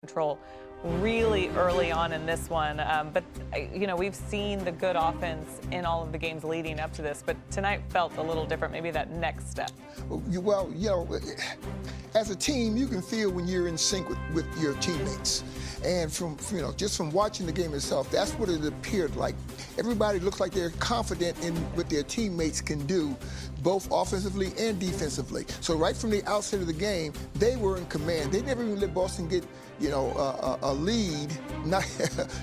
control really early on in this one. But, you know, we've seen the good offense in all of the games leading up to this, but tonight felt a little different, maybe that next step. Well, you know, as a team, you can feel when you're in sync with your teammates. And just from watching the game itself, that's what it appeared like. Everybody looks like they're confident in what their teammates can do, both offensively and defensively. So right from the outset of the game, they were in command. They never even let Boston get, a lead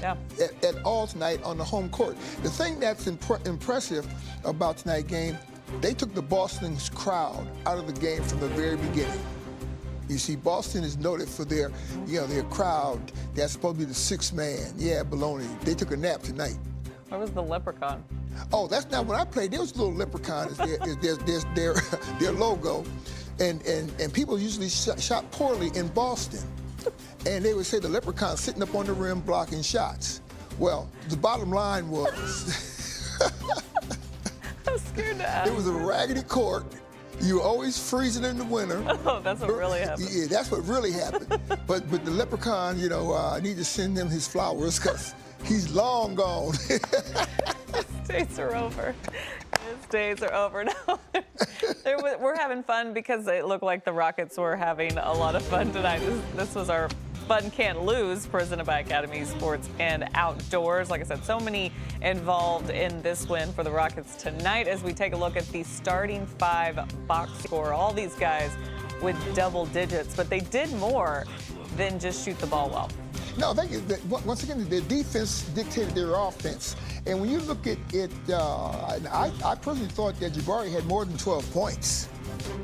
at all tonight on the home court. The thing that's impressive about tonight's game, they took the Boston's crowd out of the game from the very beginning. You see, Boston is noted for their crowd. That's supposed to be the sixth man. Yeah, baloney. They took a nap tonight. Where was the leprechaun? Oh, that's not when I played. There was a little leprechaun. There's their logo, and people usually shot poorly in Boston, and they would say the leprechaun sitting up on the rim blocking shots. Well, the bottom line was, I'm scared to ask. It was a raggedy court. You always freezing in the winter. Oh, that's what really happened. Yeah, that's what really happened. but the leprechaun, I need to send him his flowers because he's long gone. His days are over. His days are over now. We're having fun because it looked like the Rockets were having a lot of fun tonight. This was our Fun Can't Lose, presented by Academy Sports and Outdoors. Like I said, so many involved in this win for the Rockets tonight as we take a look at the starting five box score. All these guys with double digits, but they did more than just shoot the ball well. No, once again, their defense dictated their offense. And when you look at it, I personally thought that Jabari had more than 12 points.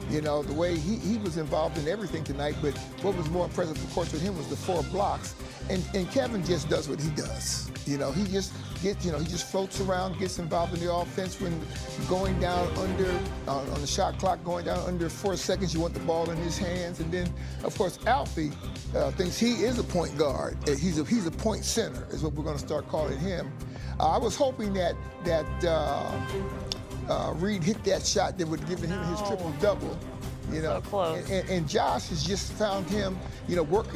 The way he was involved in everything tonight, but what was more impressive, of course, with him was the 4 blocks. And Kevin just does what he does. He just gets, he just floats around, gets involved in the offense when going down under, on the shot clock, going down under 4 seconds, you want the ball in his hands. And then, of course, Alfie thinks he is a point guard. He's a point center, is what we're going to start calling him. I was hoping that Reed hit that shot that would have given him his triple-double. So close. And Josh has just found him, he's a work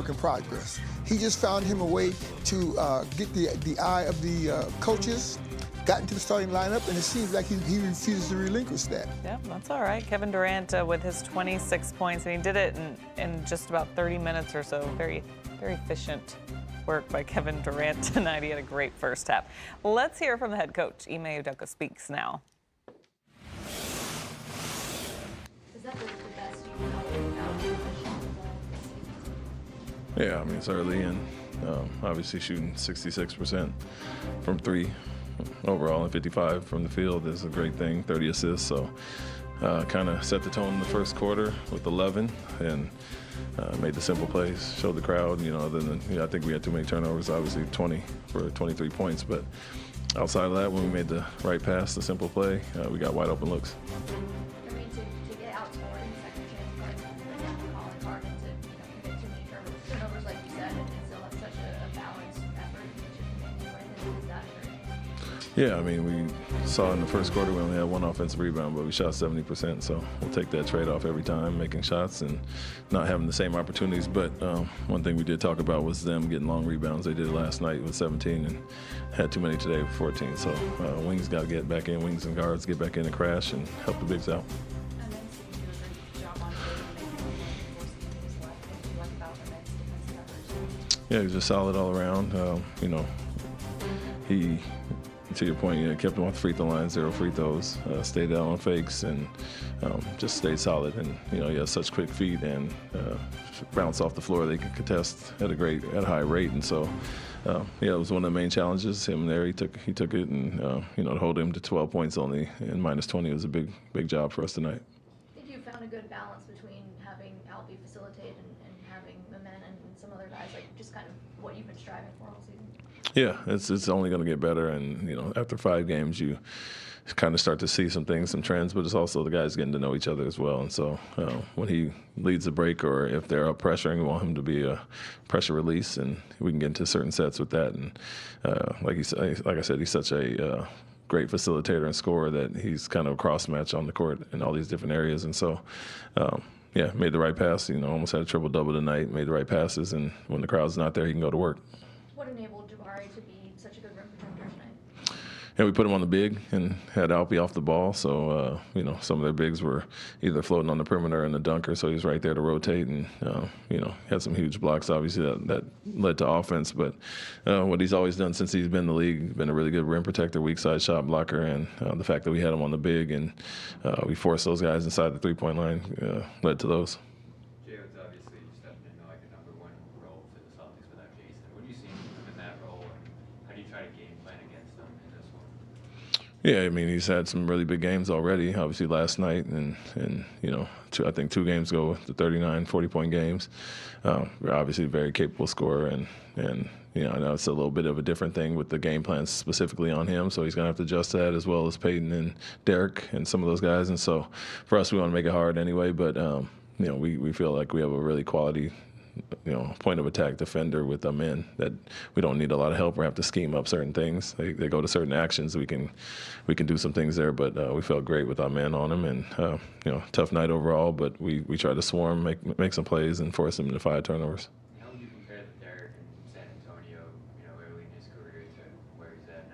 in progress. He just found him a way to get the eye of the coaches, got into the starting lineup, and it seems like he refuses to relinquish that. Yeah, that's all right. Kevin Durant with his 26 points, and he did it in just about 30 minutes or so. Very, very efficient work by Kevin Durant tonight. He had a great first half. Let's hear from the head coach. Ime Udoka speaks now. Is that the best you know about this season? Yeah, I mean, it's early, and obviously shooting 66% from 3 overall and 55 from the field is a great thing, 30 assists. So kind of set the tone in the first quarter with 11 and made the simple plays, showed the crowd, other than, I think we had too many turnovers, obviously 20 for 23 points. But outside of that, when we made the right pass, the simple play, we got wide open looks. I mean, to get outscored in second chance cards, like calling card, and to commit too many turnovers, like you said, and still have such a balanced effort to win, is that great? Yeah, I mean, we saw in the first quarter we only had 1 offensive rebound, but we shot 70%, so we'll take that trade-off every time, making shots and not having the same opportunities. But one thing we did talk about was them getting long rebounds. They did it last night with 17 and had too many today with 14. So wings got to get back in, wings and guards get back in and crash and help the bigs out. And then seeing you do a great job on making what you like about the men's defense coverage. Yeah, he's just solid all around. He, to your point, kept him off the free throw line, 0 free throws, stayed out on fakes, and just stayed solid. And he has such quick feet and bounce off the floor. They can contest at a high rate. And so, it was one of the main challenges. Him there, he took it, and to hold him to 12 points only and minus 20 was a big job for us tonight. I think you found a good balance between having Alfie facilitate and having the men and some other guys, like just kind of what you've been striving for all season. Yeah, it's only going to get better, and after 5 games, you kind of start to see some things, some trends, but it's also the guys getting to know each other as well. And so when he leads a break, or if they're up pressuring, we want him to be a pressure release, and we can get into certain sets with that. And like I said, he's such a great facilitator and scorer that he's kind of a cross match on the court in all these different areas. And so yeah, made the right pass. Almost had a triple-double tonight, made the right passes, and when the crowd's not there, he can go to work. What enabled Jabari to be such a good rim protector tonight? And we put him on the big and had Alpi off the ball. So, some of their bigs were either floating on the perimeter and the dunker, so he was right there to rotate and, had some huge blocks, obviously, that led to offense. But what he's always done since he's been in the league, been a really good rim protector, weak side shot blocker, and the fact that we had him on the big and we forced those guys inside the three-point line led to those. Jayden's obviously stepping into like a number one role for the Celtics without Jason. What do you see him in that role, and how do you try to game plan against them in this one? Yeah, I mean, he's had some really big games already, obviously last night and I think 2 games ago, the 39, 40-point games. We're obviously a very capable scorer, and I know it's a little bit of a different thing with the game plan specifically on him, so he's going to have to adjust to that as well as Peyton and Derek and some of those guys. And so for us, we want to make it hard anyway, but, we feel like we have a really quality point of attack defender with them in that we don't need a lot of help or have to scheme up certain things. They go to certain actions. We can do some things there, but we felt great with our man on him, and tough night overall. But we tried to swarm, make some plays, and force him into 5 turnovers. How would you compare the Derek in San Antonio, early in his career to where he's at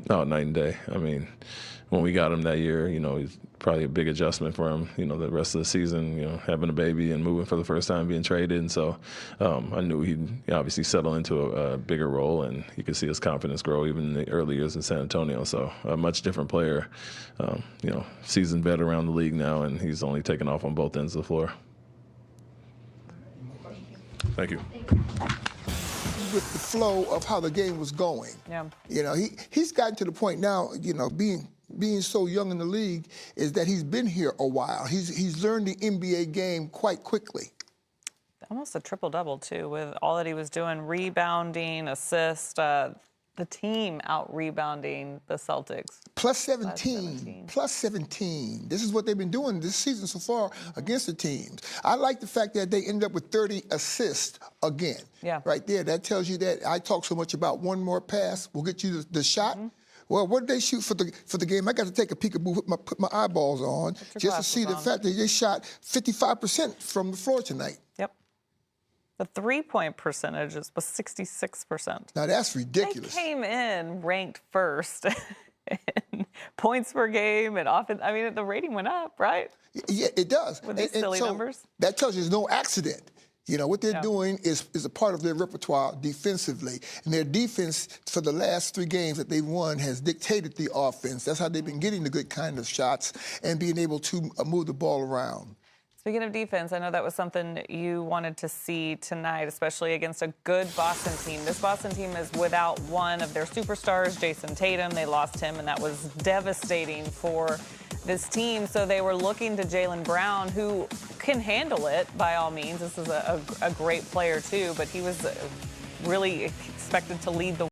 now? Oh, night and day. I mean, when we got him that year, he's probably a big adjustment for him, the rest of the season, having a baby and moving for the first time, being traded. And so I knew he'd obviously settle into a bigger role, and you could see his confidence grow even in the early years in San Antonio. So a much different player, seasoned vet around the league now, and he's only taken off on both ends of the floor. Thank you. With the flow of how the game was going. Yeah. He's gotten to the point now, being so young in the league, is that he's been here a while. He's learned the NBA game quite quickly. Almost a triple-double, too, with all that he was doing, rebounding, assist, the team out-rebounding the Celtics. Plus 17. Plus 17. This is what they've been doing this season so far against the teams. I like the fact that they ended up with 30 assists again. Yeah. Right there. That tells you that I talk so much about one more pass will get you the shot. Well, what did they shoot for the game? I got to take a peekaboo, put my eyeballs on, just to see the fact that they shot 55% from the floor tonight. Yep. The three-point percentage was 66%. Now, that's ridiculous. They came in ranked first in points per game and offense. I mean, the rating went up, right? Yeah, it does. With these silly numbers. That tells you there's no accident. What they're doing is a part of their repertoire defensively. And their defense for the last 3 games that they've won has dictated the offense. That's how they've been getting the good kind of shots and being able to move the ball around. Speaking of defense, I know that was something you wanted to see tonight, especially against a good Boston team. This Boston team is without one of their superstars, Jason Tatum. They lost him, and that was devastating for this team. So they were looking to Jaylen Brown, who can handle it by all means. This is a great player, too, but he was really expected to lead the